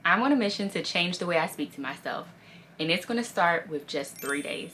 I'm on a mission to change the way I speak to myself, and it's going to start with just 3 days.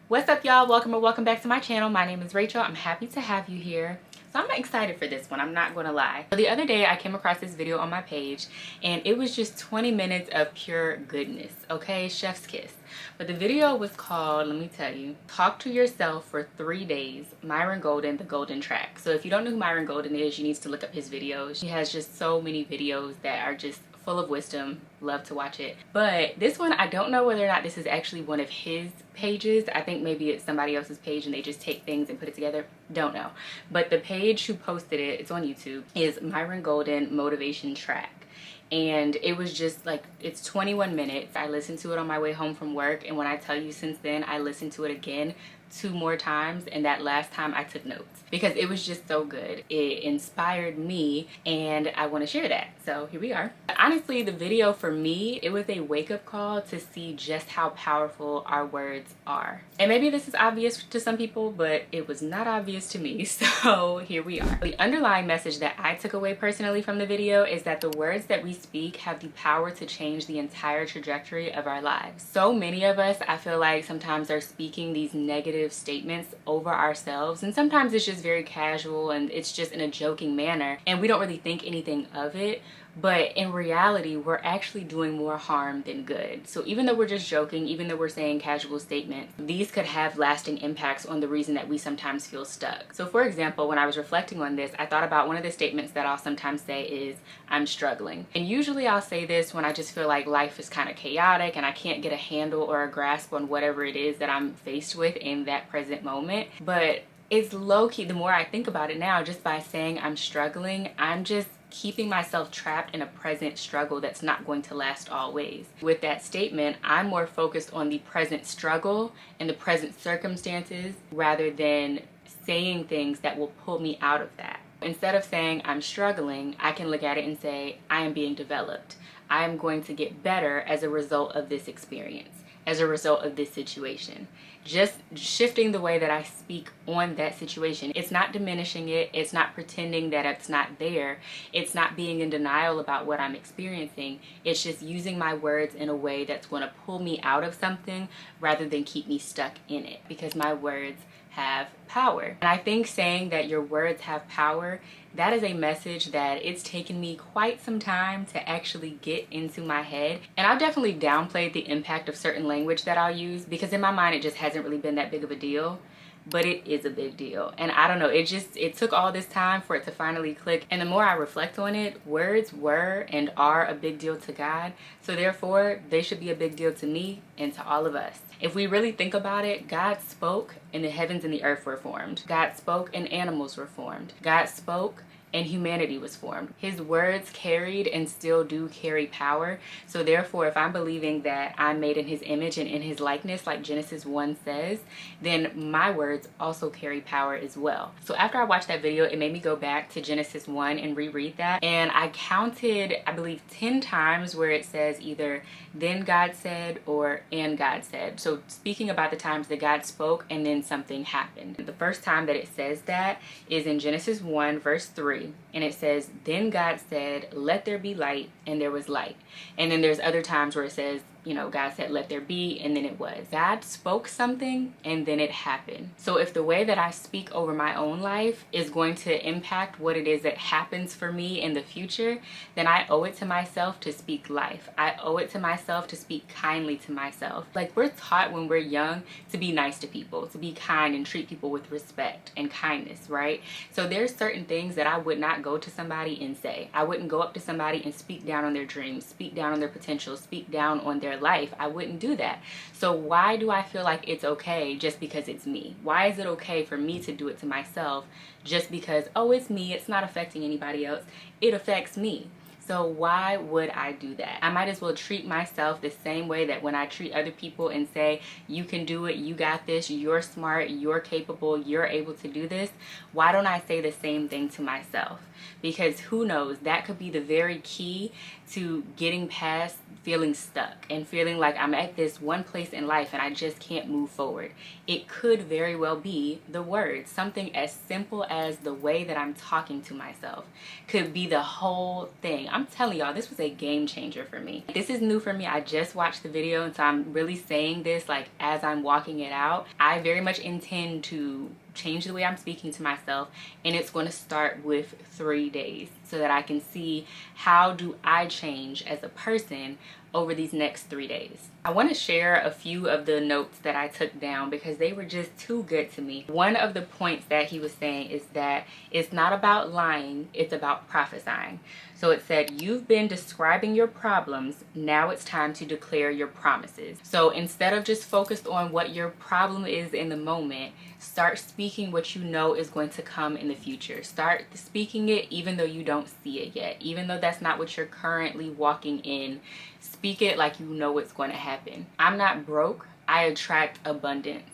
What's up, y'all? Welcome back to my channel. My name is Rachel. I'm happy to have you here. So I'm excited for this one, I'm not gonna lie. So the other day I came across this video on my page and it was just 20 minutes of pure goodness, okay? Chef's kiss. But the video was called, let me tell you, Talk to Yourself for 3 Days, Myron Golden, the Golden Track. So if you don't know who Myron Golden is, you need to look up his videos. He has just so many videos that are just full of wisdom. Love to watch it. But this one, I don't know whether or not this is actually one of his pages. I think maybe it's somebody else's page and they just take things and put it together. Don't know. But the page who posted it, it's on YouTube, is Myron Golden Motivation Track. And it was just like, it's 21 minutes. I listened to it on my way home from work, and when I tell you, since then I listened to it again 2 more times, and that last time I took notes because it was just so good. It inspired me and I want to share that. So here we are. Honestly, the video for me, it was a wake-up call to see just how powerful our words are. And maybe this is obvious to some people, but it was not obvious to me. So here we are. The underlying message that I took away personally from the video is that the words that we speak have the power to change the entire trajectory of our lives. So many of us, I feel like, sometimes are speaking these negative statements over ourselves, and sometimes it's just very casual and it's just in a joking manner and we don't really think anything of it. But in reality, we're actually doing more harm than good. So even though we're just joking, even though we're saying casual statements, these could have lasting impacts on the reason that we sometimes feel stuck. So for example, when I was reflecting on this, I thought about one of the statements that I'll sometimes say is, I'm struggling. And usually I'll say this when I just feel like life is kind of chaotic and I can't get a handle or a grasp on whatever it is that I'm faced with in that present moment. But it's low-key, the more I think about it now, just by saying I'm struggling, I'm just keeping myself trapped in a present struggle that's not going to last always. With that statement, I'm more focused on the present struggle and the present circumstances rather than saying things that will pull me out of that. Instead of saying I'm struggling, I can look at it and say I am being developed. I am going to get better as a result of this experience, as a result of this situation. Just shifting the way that I speak on that situation. It's not diminishing it. It's not pretending that it's not there. It's not being in denial about what I'm experiencing. It's just using my words in a way that's going to pull me out of something rather than keep me stuck in it, because my words have power. And I think saying that your words have power, that is a message that it's taken me quite some time to actually get into my head. And I've definitely downplayed the impact of certain language that I'll use because in my mind it just hasn't really been that big of a deal. But it is a big deal. And I don't know, it took all this time for it to finally click. And the more I reflect on it, words were and are a big deal to God. So therefore, they should be a big deal to me and to all of us. If we really think about it, God spoke and the heavens and the earth were formed. God spoke and animals were formed. God spoke and humanity was formed. His words carried and still do carry power. So therefore, if I'm believing that I'm made in his image and in his likeness, like Genesis 1 says, then my words also carry power as well. So after I watched that video, it made me go back to Genesis 1 and reread that. And I counted, I believe, 10 times where it says either then God said or and God said. So speaking about the times that God spoke and then something happened. The first time that it says that is in Genesis 1 verse 3. And it says, then God said, let there be light, and there was light. And then there's other times where it says, you know, God said, let there be, and then it was. God spoke something, and then it happened. So if the way that I speak over my own life is going to impact what it is that happens for me in the future, then I owe it to myself to speak life. I owe it to myself to speak kindly to myself. Like, we're taught when we're young to be nice to people, to be kind and treat people with respect and kindness, right? So there's certain things that I would not go to somebody and say. I wouldn't go up to somebody and speak down on their dreams, speak down on their potential, speak down on their life. I wouldn't do that. So why do I feel like it's okay just because it's me? Why is it okay for me to do it to myself just because, oh, it's me, it's not affecting anybody else? It affects me. So why would I do that? I might as well treat myself the same way that when I treat other people and say, you can do it, you got this, you're smart, you're capable, you're able to do this. Why don't I say the same thing to myself? Because who knows, that could be the very key to getting past feeling stuck and feeling like I'm at this one place in life and I just can't move forward. It could very well be the words. Something as simple as the way that I'm talking to myself could be the whole thing. I'm telling y'all, this was a game changer for me. This is new for me. I just watched the video, and so I'm really saying this like as I'm walking it out. I very much intend to change the way I'm speaking to myself, and it's going to start with 3 days so that I can see how do I change as a person over these next 3 days. I want to share a few of the notes that I took down because they were just too good to me. One of the points that he was saying is that it's not about lying, it's about prophesying. So it said, you've been describing your problems, now it's time to declare your promises. So instead of just focused on what your problem is in the moment, start speaking what you know is going to come in the future. Start speaking it even though you don't see it yet. Even though that's not what you're currently walking in, speak it like you know it's going to happen. I'm not broke, I attract abundance.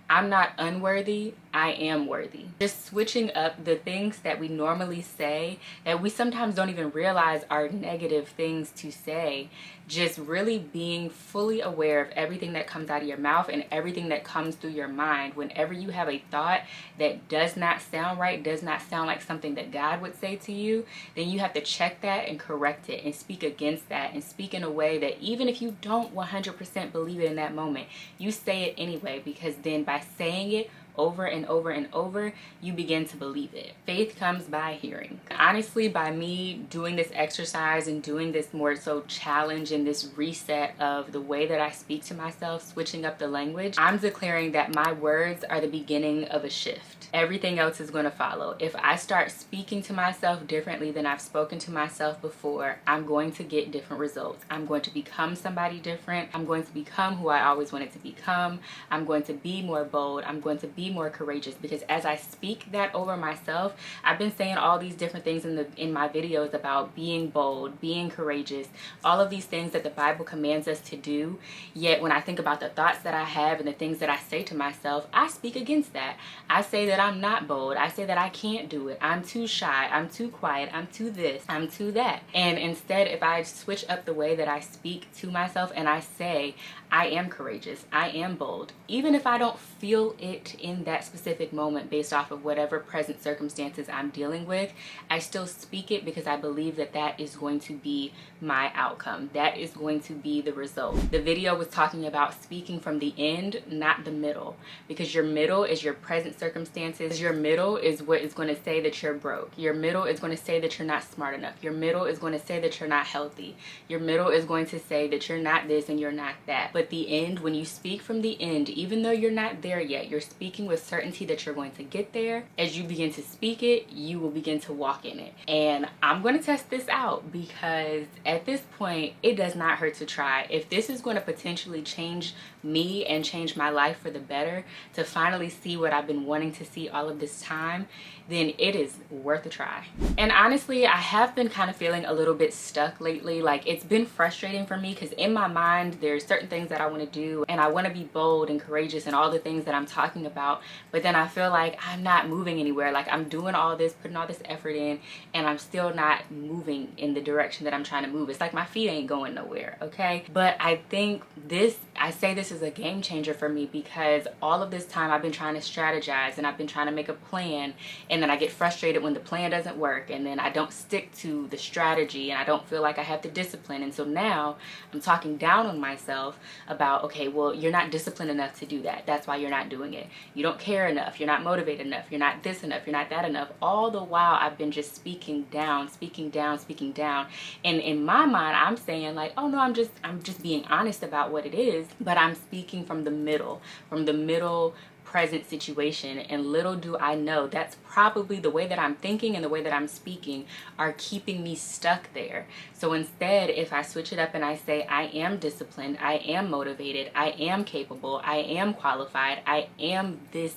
I'm not unworthy, I am worthy. Just switching up the things that we normally say that we sometimes don't even realize are negative things to say. Just really being fully aware of everything that comes out of your mouth and everything that comes through your mind. Whenever you have a thought that does not sound right, does not sound like something that God would say to you, then you have to check that and correct it and speak against that and speak in a way that even if you don't 100% believe it in that moment, you say it anyway, because then by saying it over and over and over, you begin to believe it. Faith comes by hearing. Honestly, by me doing this exercise and doing this more so challenge and this reset of the way that I speak to myself, switching up the language, I'm declaring that my words are the beginning of a shift. Everything else is going to follow. If I start speaking to myself differently than I've spoken to myself before, I'm going to get different results. I'm going to become somebody different. I'm going to become who I always wanted to become. I'm going to be more bold. I'm going to be more courageous, because as I speak that over myself, I've been saying all these different things in my videos about being bold, being courageous, all of these things that the Bible commands us to do. Yet when I think about the thoughts that I have and the things that I say to myself, I speak against that. I say that I'm not bold. I say that I can't do it. I'm too shy. I'm too quiet. I'm too this. I'm too that. And instead, if I switch up the way that I speak to myself and I say, I am courageous, I am bold, even if I don't feel it in that specific moment based off of whatever present circumstances I'm dealing with, I still speak it because I believe that that is going to be my outcome. That is going to be the result. The video was talking about speaking from the end, not the middle, because your middle is your present circumstances. Your middle is what is going to say that you're broke. Your middle is going to say that you're not smart enough. Your middle is going to say that you're not healthy. Your middle is going to say that you're not this and you're not that. But the end, when you speak from the end, even though you're not there yet, you're speaking with certainty that you're going to get there. As you begin to speak it, you will begin to walk in it. And I'm going to test this out because at this point, it does not hurt to try. If this is going to potentially change me and change my life for the better, to finally see what I've been wanting to see all of this time, then it is worth a try. And honestly, I have been kind of feeling a little bit stuck lately. Like, it's been frustrating for me because in my mind, there's certain things that I want to do and I want to be bold and courageous and all the things that I'm talking about. But then I feel like I'm not moving anywhere. Like, I'm doing all this, putting all this effort in, and I'm still not moving in the direction that I'm trying to move. It's like my feet ain't going nowhere, okay? But I think I say this is a game changer for me because all of this time I've been trying to strategize and I've been trying to make a plan, and then I get frustrated when the plan doesn't work, and then I don't stick to the strategy and I don't feel like I have the discipline. And so now I'm talking down on myself about, okay, well, you're not disciplined enough to do that. That's why you're not doing it. You don't care enough. You're not motivated enough. You're not this enough. You're not that enough. All the while I've been just speaking down, speaking down, speaking down. And in my mind, I'm saying like, oh no, I'm just being honest about what it is, but I'm speaking from the middle present situation. And little do I know that's probably the way that I'm thinking and the way that I'm speaking are keeping me stuck there. So instead, if I switch it up and I say I am disciplined, I am motivated, I am capable, I am qualified, I am this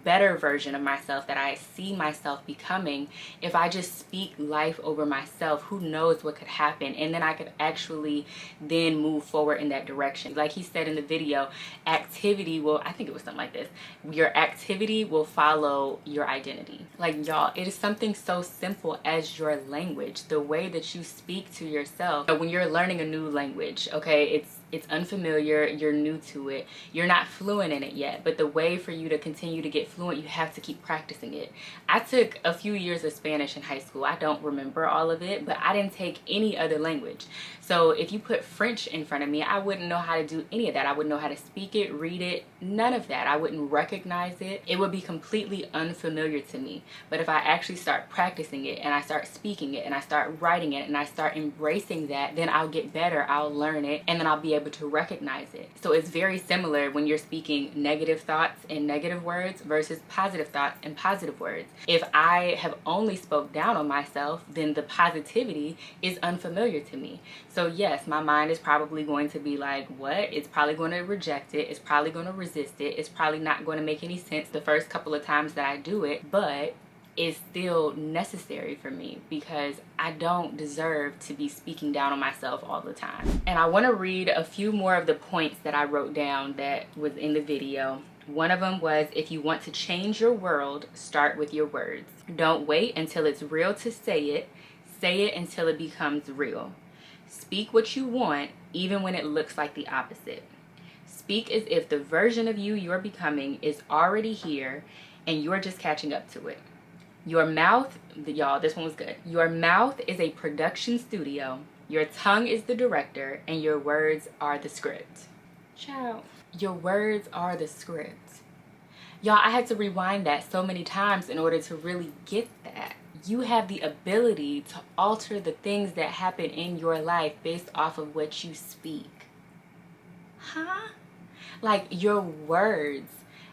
better version of myself that I see myself becoming, if I just speak life over myself, who knows what could happen, and then I could actually then move forward in that direction. Like he said in the video, activity will, I think it was something like this, your activity will follow your identity. Like, y'all, it is something so simple as your language, the way that you speak to yourself. When you're learning a new language, okay, it's unfamiliar, you're new to it, you're not fluent in it yet, but the way for you to continue to get fluent, you have to keep practicing it. I took a few years of Spanish in high school. I don't remember all of it, but I didn't take any other language. So if you put French in front of me, I wouldn't know how to do any of that. I wouldn't know how to speak it, read it, none of that. I wouldn't recognize it. It would be completely unfamiliar to me. But if I actually start practicing it, and I start speaking it, and I start writing it, and I start embracing that, then I'll get better, I'll learn it, and then I'll be able to recognize it. So it's very similar when you're speaking negative thoughts and negative words versus positive thoughts and positive words. If I have only spoke down on myself, then the positivity is unfamiliar to me. So yes, my mind is probably going to be like, what? It's probably going to reject it. It's probably going to resist it. It's probably not going to make any sense the first couple of times that I do it, but is still necessary for me because I don't deserve to be speaking down on myself all the time. And I want to read a few more of the points that I wrote down that was in the video. One of them was, if you want to change your world, start with your words. Don't wait until it's real to say it. Say it until it becomes real. Speak what you want, even when it looks like the opposite. Speak as if the version of you you're becoming is already here and you're just catching up to it. Your mouth, y'all, this one was good. Your mouth is a production studio. Your tongue is the director, and your words are the script. Ciao. Your words are the script. Y'all, I had to rewind that so many times in order to really get that. You have the ability to alter the things that happen in your life based off of what you speak. Huh? Like, your words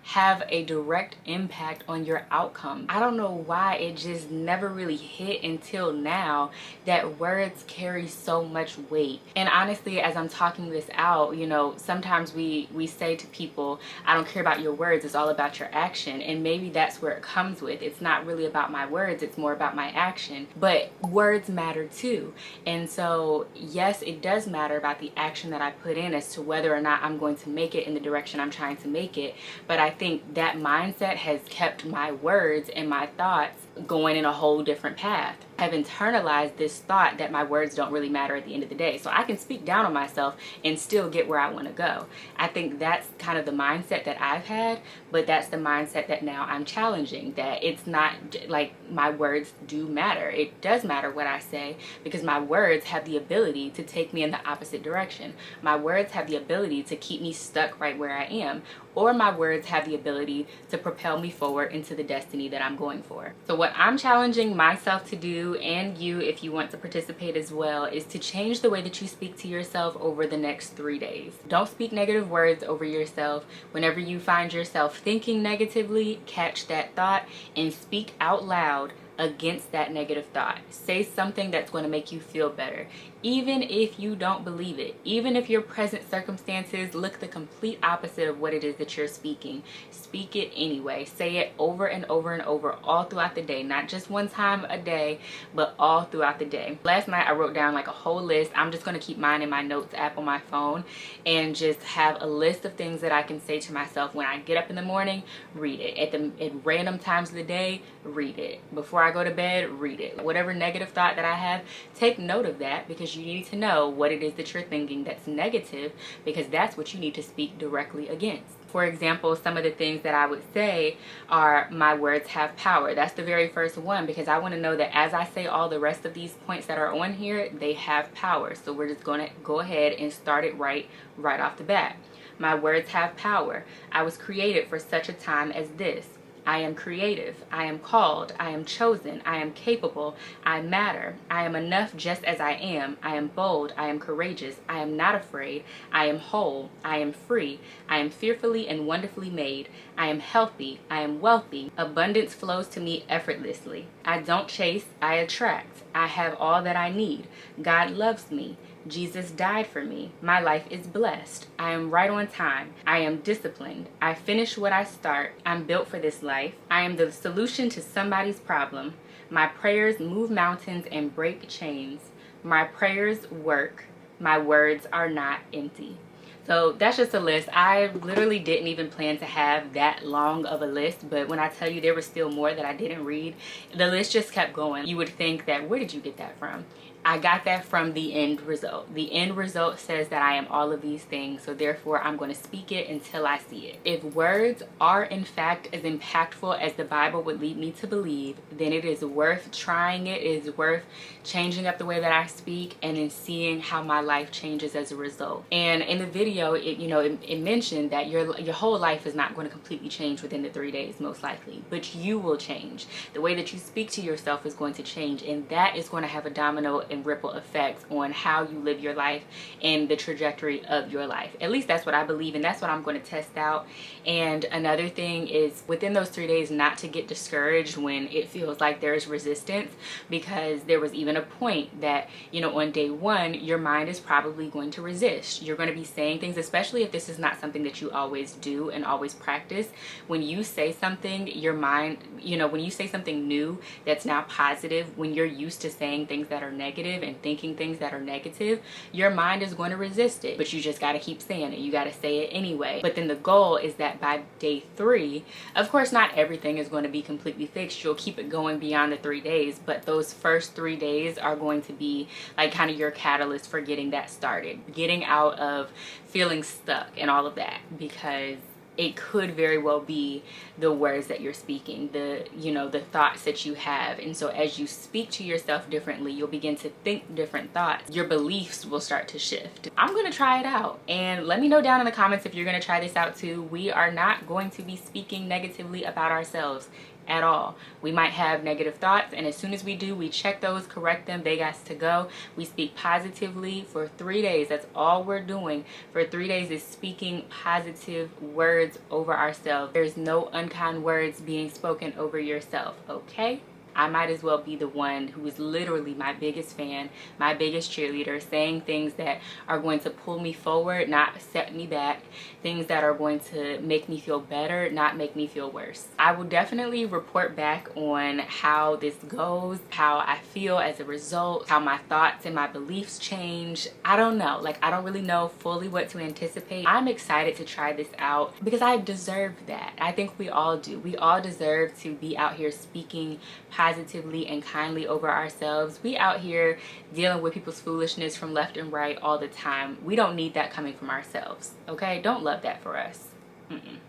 have a direct impact on your outcome. I don't know why it just never really hit until now that words carry so much weight. And honestly, as I'm talking this out, you know, sometimes we say to people, I don't care about your words, it's all about your action. And maybe that's where it comes with. It's not really about my words, it's more about my action. But words matter too. And so yes, it does matter about the action that I put in as to whether or not I'm going to make it in the direction I'm trying to make it. But I think that mindset has kept my words and my thoughts going in a whole different path. I've internalized this thought that my words don't really matter at the end of the day. So I can speak down on myself and still get where I want to go. I think that's kind of the mindset that I've had, but that's the mindset that now I'm challenging, that it's not like my words do matter. It does matter what I say because my words have the ability to take me in the opposite direction. My words have the ability to keep me stuck right where I am, or my words have the ability to propel me forward into the destiny that I'm going for. So what I'm challenging myself to do, and you if you want to participate as well, is to change the way that you speak to yourself over the next 3 days. Don't speak negative words over yourself. Whenever you find yourself thinking negatively, catch that thought and speak out loud against that negative thought. Say something that's going to make you feel better, even if you don't believe it. Even if your present circumstances look the complete opposite of what it is that you're speaking, speak it anyway. Say it over and over and over all throughout the day, not just one time a day, but all throughout the day. Last night I wrote down like a whole list. I'm just going to keep mine in my notes app on my phone and just have a list of things that I can say to myself when I get up in the morning. Read it. At random times of the day, read it. Before I go to bed, read it. Whatever negative thought that I have, take note of that, because you need to know what it is that you're thinking that's negative, because that's what you need to speak directly against. For example, some of the things that I would say are, my words have power. That's the very first one, because I want to know that as I say all the rest of these points that are on here, they have power. So we're just going to go ahead and start it right off the bat. My words have power. I was created for such a time as this. I am creative, I am called, I am chosen, I am capable, I matter, I am enough just as I am bold, I am courageous, I am not afraid, I am whole, I am free, I am fearfully and wonderfully made, I am healthy, I am wealthy, abundance flows to me effortlessly. I don't chase, I attract, I have all that I need, God loves me, Jesus died for me. My life is blessed. I am right on time. I am disciplined. I finish what I start. I'm built for this life. I am the solution to somebody's problem. My prayers move mountains and break chains. My prayers work. My words are not empty. So that's just a list. I literally didn't even plan to have that long of a list, but when I tell you there was still more that I didn't read, the list just kept going. You would think that, where did you get that from? I got that from the end result. The end result says that I am all of these things, so therefore I'm going to speak it until I see it. If words are in fact as impactful as the Bible would lead me to believe, then it is worth trying it. It is worth changing up the way that I speak and then seeing how my life changes as a result. And in the video, it mentioned that your whole life is not going to completely change within the 3 days, most likely, but you will change. The way that you speak to yourself is going to change, and that is going to have a domino and ripple effects on how you live your life and the trajectory of your life. At least that's what I believe, and that's what I'm going to test out. And another thing is, within those 3 days, not to get discouraged when it feels like there's resistance, because there was even a point that, on day one, your mind is probably going to resist. You're going to be saying things, especially if this is not something that you always do and always practice. When you say something, your mind, when you say something new that's now positive, when you're used to saying things that are negative and thinking things that are negative, your mind is going to resist it. But you just got to keep saying it. You got to say it anyway. But then the goal is that by day 3, of course, not everything is going to be completely fixed. You'll keep it going beyond the 3 days, but those first 3 days are going to be like kind of your catalyst for getting that started, getting out of feeling stuck and all of that, because it could very well be the words that you're speaking, the thoughts that you have. And so as you speak to yourself differently, you'll begin to think different thoughts. Your beliefs will start to shift. I'm going to try it out, and let me know down in the comments if you're going to try this out too. We are not going to be speaking negatively about ourselves at all. We might have negative thoughts, and as soon as we do, we check those, correct them, they got to go. We speak positively for 3 days. That's all we're doing for 3 days, is speaking positive words over ourselves. There's no unkind words being spoken over yourself, okay? I might as well be the one who is literally my biggest fan, my biggest cheerleader, saying things that are going to pull me forward, not set me back, things that are going to make me feel better, not make me feel worse. I will definitely report back on how this goes, how I feel as a result, how my thoughts and my beliefs change. I don't know. I don't really know fully what to anticipate. I'm excited to try this out because I deserve that. I think we all do. We all deserve to be out here speaking positively and kindly over ourselves. We out here dealing with people's foolishness from left and right all the time. We don't need that coming from ourselves, okay? Don't love that for us.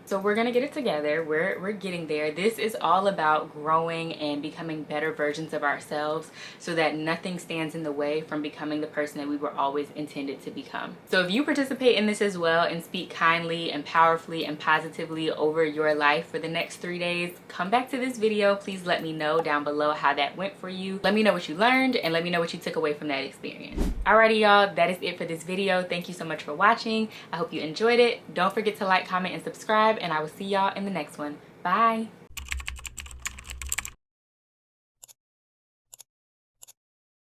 So we're gonna get it together. We're getting there. This is all about growing and becoming better versions of ourselves so that nothing stands in the way from becoming the person that we were always intended to become. So if you participate in this as well and speak kindly and powerfully and positively over your life for the next 3 days, come back to this video. Please let me know down below how that went for you. Let me know what you learned and let me know what you took away from that experience. Alrighty, y'all, that is it for this video. Thank you so much for watching. I hope you enjoyed it. Don't forget to like, comment, and subscribe, and I will see y'all in the next one. Bye.